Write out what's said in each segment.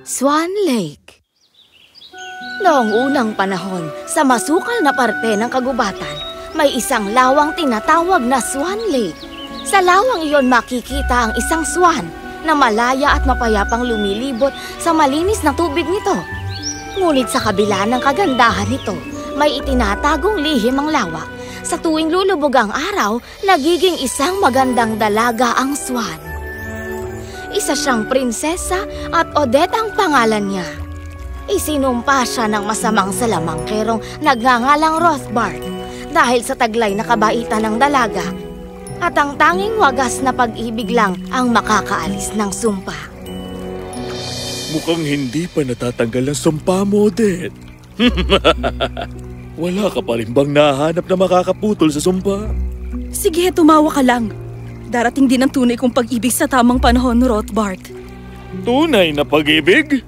Swan Lake. Noong unang panahon, sa masukal na parte ng kagubatan, may isang lawang tinatawag na Swan Lake. Sa lawang iyon makikita ang isang swan na malaya at mapayapang lumilibot sa malinis na tubig nito. Ngunit sa kabila ng kagandahan nito, may itinatagong lihim ang lawa. Sa tuwing lulubog ang araw, nagiging isang magandang dalaga ang swan. Isa siyang prinsesa at Odette ang pangalan niya. Isinumpa siya ng masamang salamangkerong nagngangalang Rothbard dahil sa taglay na kabaitan ng dalaga at ang tanging wagas na pag-ibig lang ang makakaalis ng sumpa. Mukhang hindi pa natatanggal ang sumpa mo, Odette. Wala ka pa rin bang nahanap na makakaputol sa sumpa? Sige, tumawa ka lang. Darating din ang tunay kong pag-ibig sa tamang panahon, Rothbard. Tunay na pag-ibig?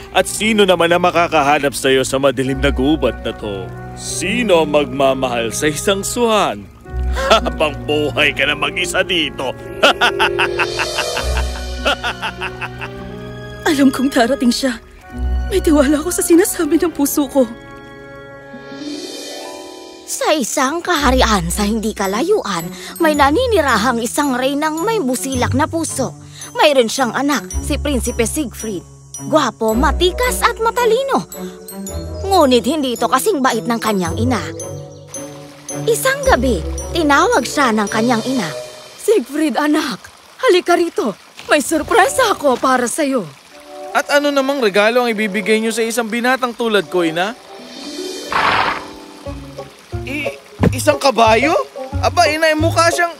At sino naman na makakahanap sa'yo sa madilim na gubat na to? Sino magmamahal sa isang swan? Habang buhay ka na mag-isa dito. Alam kong darating siya. May tiwala ako sa sinasabi ng puso ko. Sa isang kaharian sa hindi kalayuan, may naninirahang isang reynang may busilak na puso. Mayroon siyang anak, si Prinsipe Siegfried. Gwapo, matikas at matalino. Ngunit hindi ito kasing bait ng kanyang ina. Isang gabi, tinawag siya ng kanyang ina. Siegfried, anak, halika rito. May sorpresa ako para sa'yo. At ano namang regalo ang ibibigay niyo sa isang binatang tulad ko, ina? Isang kabayo? Aba, ina, mukha siyang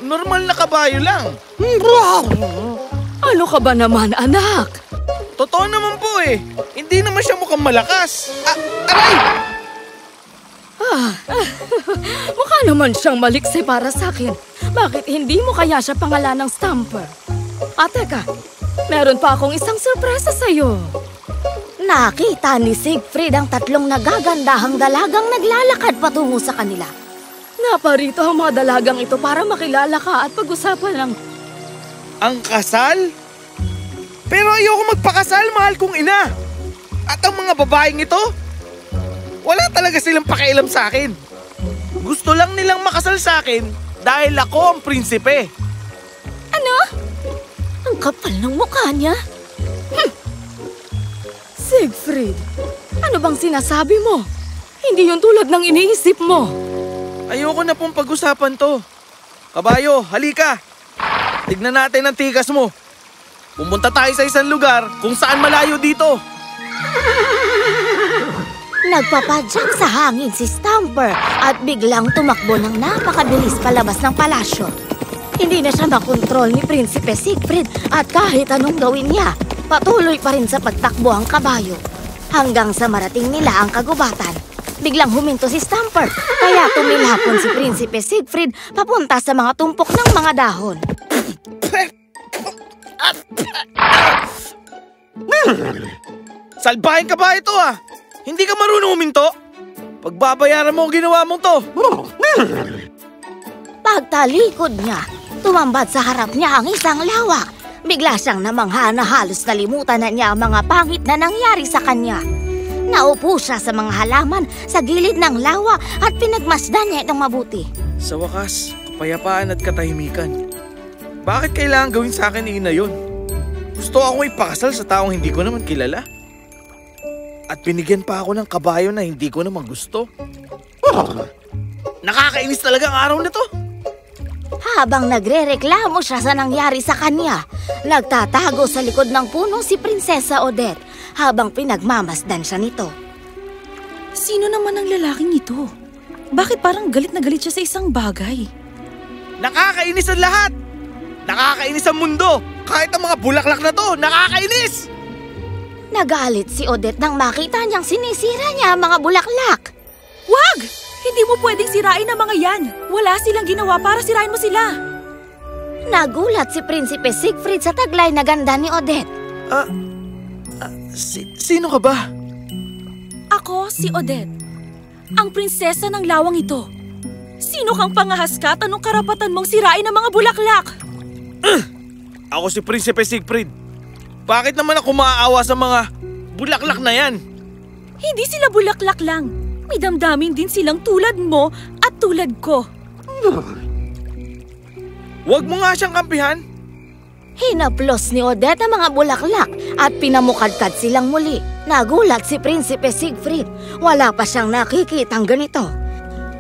normal na kabayo lang. Ano ka ba naman, anak? Totoo naman po eh. Hindi naman siya mukhang malakas. Aray! Mukha naman siyang maliksi para sa akin. Bakit hindi mo kaya siya pangalan ng Stamper? Teka, meron pa akong isang sorpresa sa'yo. Nakita ni Siegfried ang tatlong nagagandahang dalagang naglalakad patungo sa kanila. Naparito ang mga dalagang ito para makilala ka at pag-usapan ng... Ang kasal? Pero ayoko magpakasal, mahal kong ina. At ang mga babaeng ito, wala talaga silang pakialam sa akin. Gusto lang nilang makasal sa akin dahil ako ang prinsipe. Ano? Ang kapal ng mukha niya. Siegfried, ano bang sinasabi mo? Hindi yun tulad ng iniisip mo. Ayoko na pong pag-usapan to. Kabayo, halika. Tignan natin ang tikas mo. Pumunta tayo sa isang lugar kung saan malayo dito. Nagpapadyak sa hangin si Stamper at biglang tumakbo ng napakabilis palabas ng palasyo. Hindi na siya makontrol ni Prinsipe Siegfried at kahit anong gawin niya, patuloy pa rin sa pagtakbo ang kabayo. Hanggang sa marating nila ang kagubatan. Biglang huminto si Stamper, kaya tumilapon si Prinsipe Siegfried papunta sa mga tumpok ng mga dahon. Salbahin ka ba ito ah? Hindi ka marunong huminto? Pagbabayaran mo ang ginawa mong to. Pagtalikod niya, tumambad sa harap niya ang isang lawak. Bigla siyang namangha na halos nalimutan na niya ang mga pangit na nangyari sa kanya. Naupo siya sa mga halaman sa gilid ng lawa at pinagmasdan niya itong mabuti. Sa wakas, kapayapaan at katahimikan. Bakit kailangan gawin sa akin ni ina yun? Gusto akong ipakasal sa taong hindi ko naman kilala. At binigyan pa ako ng kabayo na hindi ko naman gusto. Nakakainis talaga ang araw na to. Habang nagrereklamo siya sa nangyari sa kanya, nagtatago sa likod ng puno si Prinsesa Odette habang pinagmamasdan siya nito. Sino naman ang lalaking ito? Bakit parang galit na galit siya sa isang bagay? Nakakainis ang lahat! Nakakainis ang mundo! Kahit ang mga bulaklak na to, nakakainis! Nagalit si Odette nang makita niyang sinisira niya ang mga bulaklak. Wag! Hindi mo pwedeng sirain ang mga yan. Wala silang ginawa para sirain mo sila. Nagulat si Prinsipe Siegfried sa taglay na ganda ni Odette. Sino ka ba? Ako si Odette, ang prinsesa ng lawang ito. Sino kang pangahas ka at anong karapatan mong sirain ang mga bulaklak? Ako si Prinsipe Siegfried. Bakit naman ako maaawa sa mga bulaklak na yan? Hindi sila bulaklak lang. May damdamin din silang tulad mo at tulad ko. Huwag mo nga siyang kampihan. Hinaplos ni Odette ang mga bulaklak at pinamukadkad silang muli. Nagulat si Prinsipe Siegfried. Wala pa siyang nakikitang ganito.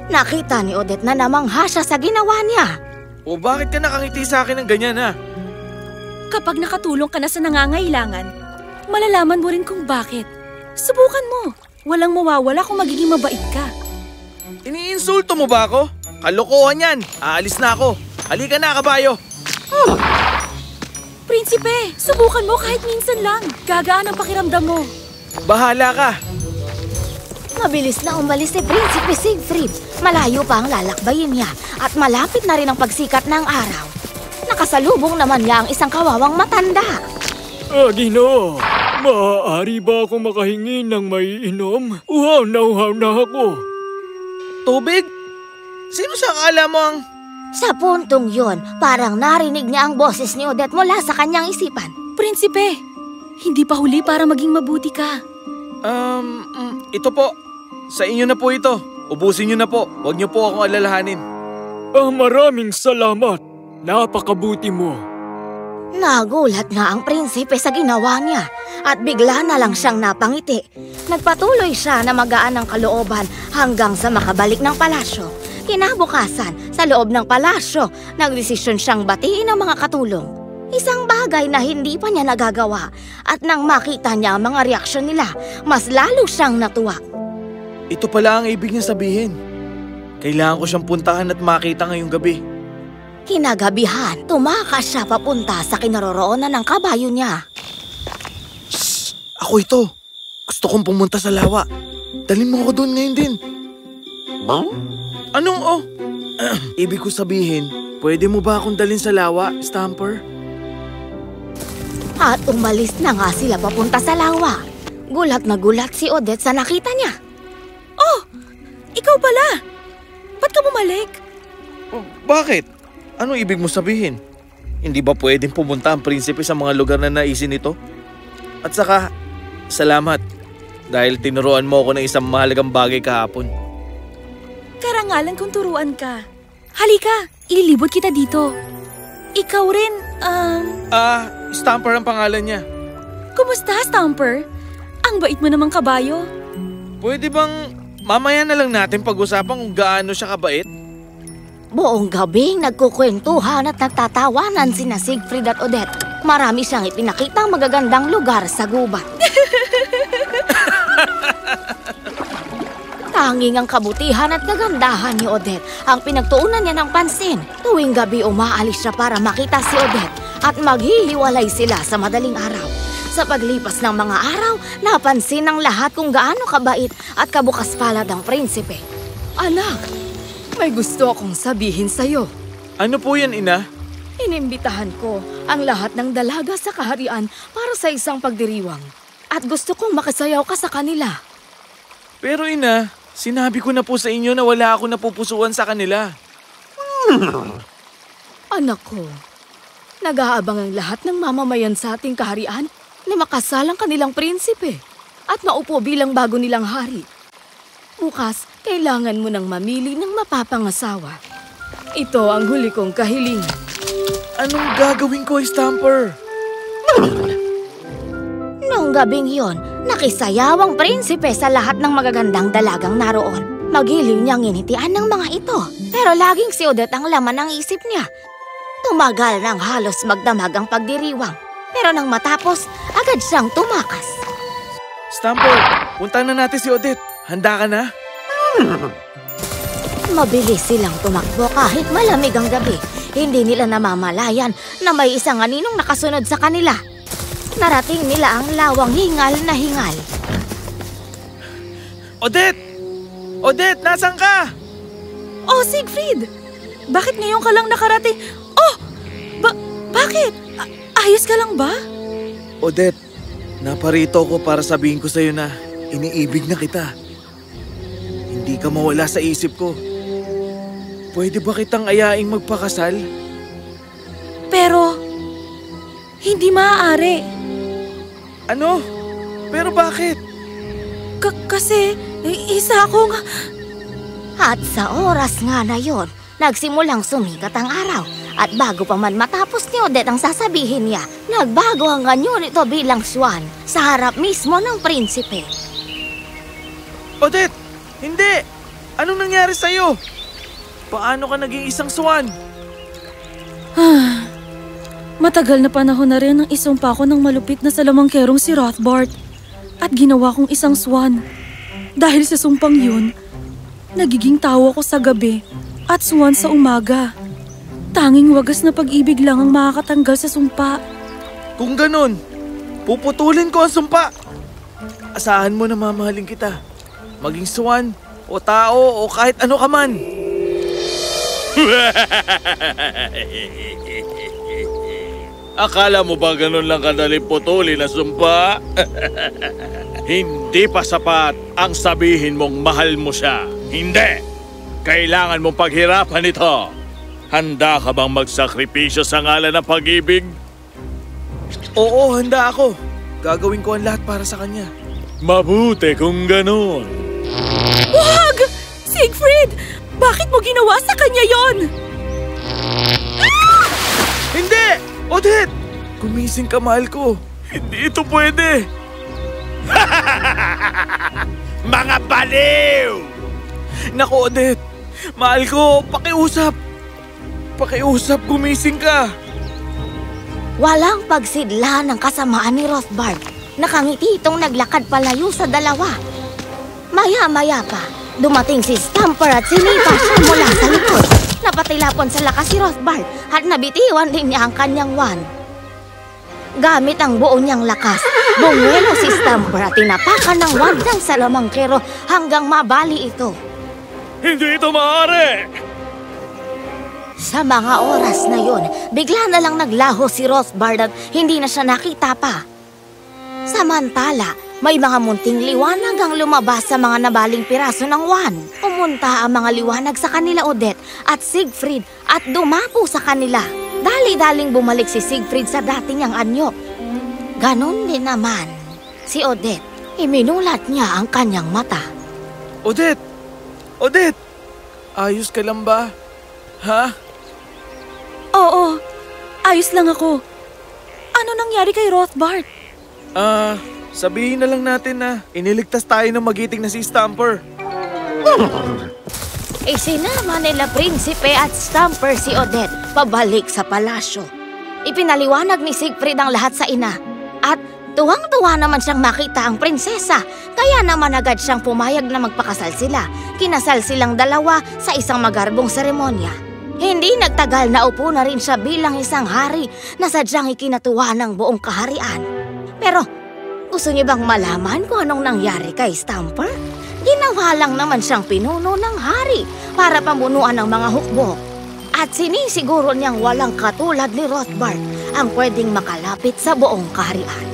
Nakita ni Odette na namangha siya sa ginawa niya. O bakit ka nakangiti sa akin ng ganyan ha? Kapag nakatulong ka na sa nangangailangan, malalaman mo rin kung bakit. Subukan mo. Walang mawawala kung magiging mabait ka. Iniinsulto mo ba ako? Kalokohan yan. Aalis na ako. Halika na, kabayo. Prinsipe, subukan mo kahit minsan lang. Gagaan ang pakiramdam mo. Bahala ka. Mabilis na umalis si Prinsipe Siegfried. Malayo pa ang lalakbayin niya at malapit na rin ang pagsikat ng araw. Nakasalubong naman niya ang isang kawawang matanda. Ginoo, maaari ba akong makahingi ng maiinom? Uhaw na ako. Tubig? Sino sa akala mo ang... Sa puntong yun, parang narinig niya ang boses ni Odette mula sa kanyang isipan. Prinsipe, hindi pa huli para maging mabuti ka. Ito po. Sa inyo na po ito. Ubusin niyo na po. Huwag niyo po akong alalahanin. Maraming salamat. Napakabuti mo. Nagulat nga ang prinsipe sa ginawa niya at bigla na lang siyang napangiti. Nagpatuloy siya na magaan ng kalooban hanggang sa makabalik ng palasyo. Kinabukasan, sa loob ng palasyo, nagdesisyon siyang batiin ang mga katulong. Isang bagay na hindi pa niya nagagawa at nang makita niya ang mga reaksyon nila, mas lalo siyang natuwa. Ito pala ang ibig niya sabihin. Kailangan ko siyang puntahan at makita ngayong gabi. Kinagabihan, tumakas siya papunta sa kinaroroonan ng kabayo niya. Shh! Ako ito. Gusto kong pumunta sa lawa. Dalhin mo ako doon ngayon din. Anong oh? Ibig ko sabihin, pwede mo ba akong dalhin sa lawa, Stamper? At umalis na nga sila papunta sa lawa. Gulat na gulat si Odette sa nakita niya. Oh! Ikaw pala! Ba't ka bumalik? Bakit? Ano ibig mo sabihin? Hindi ba pwedeng pumunta ang prinsipe sa mga lugar na naisin nito? At saka, salamat. Dahil tinuruan mo ako ng isang mahalagang bagay kahapon. Karangalan kung turuan ka. Halika, ililibot kita dito. Ikaw rin, Stamper ang pangalan niya. Kumusta, Stamper? Ang bait mo namang kabayo. Pwede bang mamaya na lang natin pag-usapan kung gaano siya kabait? Buong gabing nagkukwentuhan at nagtatawanan sina Siegfried at Odette. Marami siyang ipinakitang magagandang lugar sa gubat. Tanging ang kabutihan at kagandahan ni Odette ang pinagtuunan niya ng pansin. Tuwing gabi umaalis siya para makita si Odette at maghihiwalay sila sa madaling araw. Sa paglipas ng mga araw, napansin ng lahat kung gaano kabait at kabukas palad ang prinsipe. Anak, may gusto akong sabihin sa'yo. Ano po yan, Ina? Inimbitahan ko ang lahat ng dalaga sa kaharian para sa isang pagdiriwang. At gusto kong makasayaw ka sa kanila. Pero Ina, sinabi ko na po sa inyo na wala ako napupusuan sa kanila. Anak ko, nag-aabang ang lahat ng mamamayan sa ating kaharian na makasal ang kanilang prinsipe at maupo bilang bago nilang hari. Bukas, kailangan mo nang mamili ng mapapangasawa. Ito ang huli kong kahilingan. Anong gagawin ko, Stamper? Noong gabing yon, nakisayaw ang prinsipe sa lahat ng magagandang dalagang naroon. Magiliw niyang initian ng mga ito, pero laging si Odette ang laman ng isip niya. Tumagal ng halos magdamag ang pagdiriwang, pero nang matapos, agad siyang tumakas. Stamper, punta na natin si Odette. Handa ka na? Mabilis silang tumakbo kahit malamig ang gabi. Hindi nila namamalayan na may isang aninong nakasunod sa kanila. Narating nila ang lawang hingal na hingal. Odette! Odette, nasan ka? Oh, Siegfried! Bakit ngayon ka lang nakarating? Oh! Bakit? Ayos ka lang ba? Odette, naparito ko para sabihin ko sa'yo na iniibig na kita. Hindi ka mawala sa isip ko. Pwede ba kitang ayaing magpakasal? Pero, hindi maaari. Ano? Pero bakit? Kasi isa akong... At sa oras nga na yon, nagsimulang sumikat ang araw. At bago pa man matapos ni Odette ang sasabihin niya, nagbago ang anyo nito bilang swan sa harap mismo ng prinsipe. Odette! Hindi! Anong nangyari sa'yo? Paano ka naging isang swan? Matagal na panahon na rin ang isumpa ko ng malupit na salamangkerong si Rothbart at ginawa kong isang swan. Dahil sa sumpang yun, nagiging tao ako sa gabi at swan sa umaga. Tanging wagas na pag-ibig lang ang makakatanggal sa sumpa. Kung ganun, puputulin ko ang sumpa. Asahan mo na mamahalin kita. Maging swan, o tao, o kahit ano ka man. Akala mo ba ganun lang kadali putulin na sumpa? Hindi pa sapat ang sabihin mong mahal mo siya. Hindi! Kailangan mong paghirapan ito. Handa ka bang magsakripisyo sa ngalan ng pag-ibig? Oo, handa ako. Gagawin ko ang lahat para sa kanya. Mabuti kung ganun. Wag! Siegfried! Bakit mo ginawa sa kanya yon? Hindi! Odette! Gumising ka, mahal ko. Hindi ito pwede. Mga baliw! Naku, Odette. Mahal ko, pakiusap. Pakiusap, gumising ka. Walang pagsidla ng kasamaan ni Rothbart. Nakangiti itong naglakad palayo sa dalawa. Maya-maya pa, dumating si Stamper at sinipa siya mula sa likod. Napatilapon sa lakas si Rothbart at nabitiwan din niya ang kanyang wand. Gamit ang buo niyang lakas, bumuelo si Stamper at tinapakan ng wand ng salamangkero hanggang mabali ito. Hindi ito maaari! Sa mga oras na yun, bigla na lang naglaho si Rothbart at hindi na siya nakita pa. Samantala, may mga munting liwanag ang lumabas sa mga nabaling piraso ng wand. Pumunta ang mga liwanag sa kanila Odette at Siegfried at dumako sa kanila. Dali-daling bumalik si Siegfried sa dati niyang anyo. Ganon din naman si Odette. Iminulat niya ang kanyang mata. Odette! Odette! Ayos ka lang ba? Ha? Oo, ayos lang ako. Ano nangyari kay Rothbart? Sabihin na lang natin na iniligtas tayo ng magiting na si Stamper. Isinama nila prinsipe at Stamper si Odette pabalik sa palasyo. Ipinaliwanag ni Siegfried ang lahat sa ina at tuwang-tuwa naman siyang makita ang prinsesa. Kaya naman agad siyang pumayag na magpakasal sila. Kinasal silang dalawa sa isang magarbong seremonya. Hindi nagtagal na upo na rin siya bilang isang hari na sadyang ikinatuwa ng buong kaharian. Pero gusto niyo bang malaman kung anong nangyari kay Stamper? Ginawa lang naman siyang pinuno ng hari para pamunuan ng mga hukbo. At sinisiguro niyang walang katulad ni Rothbart ang pwedeng makalapit sa buong kaharian.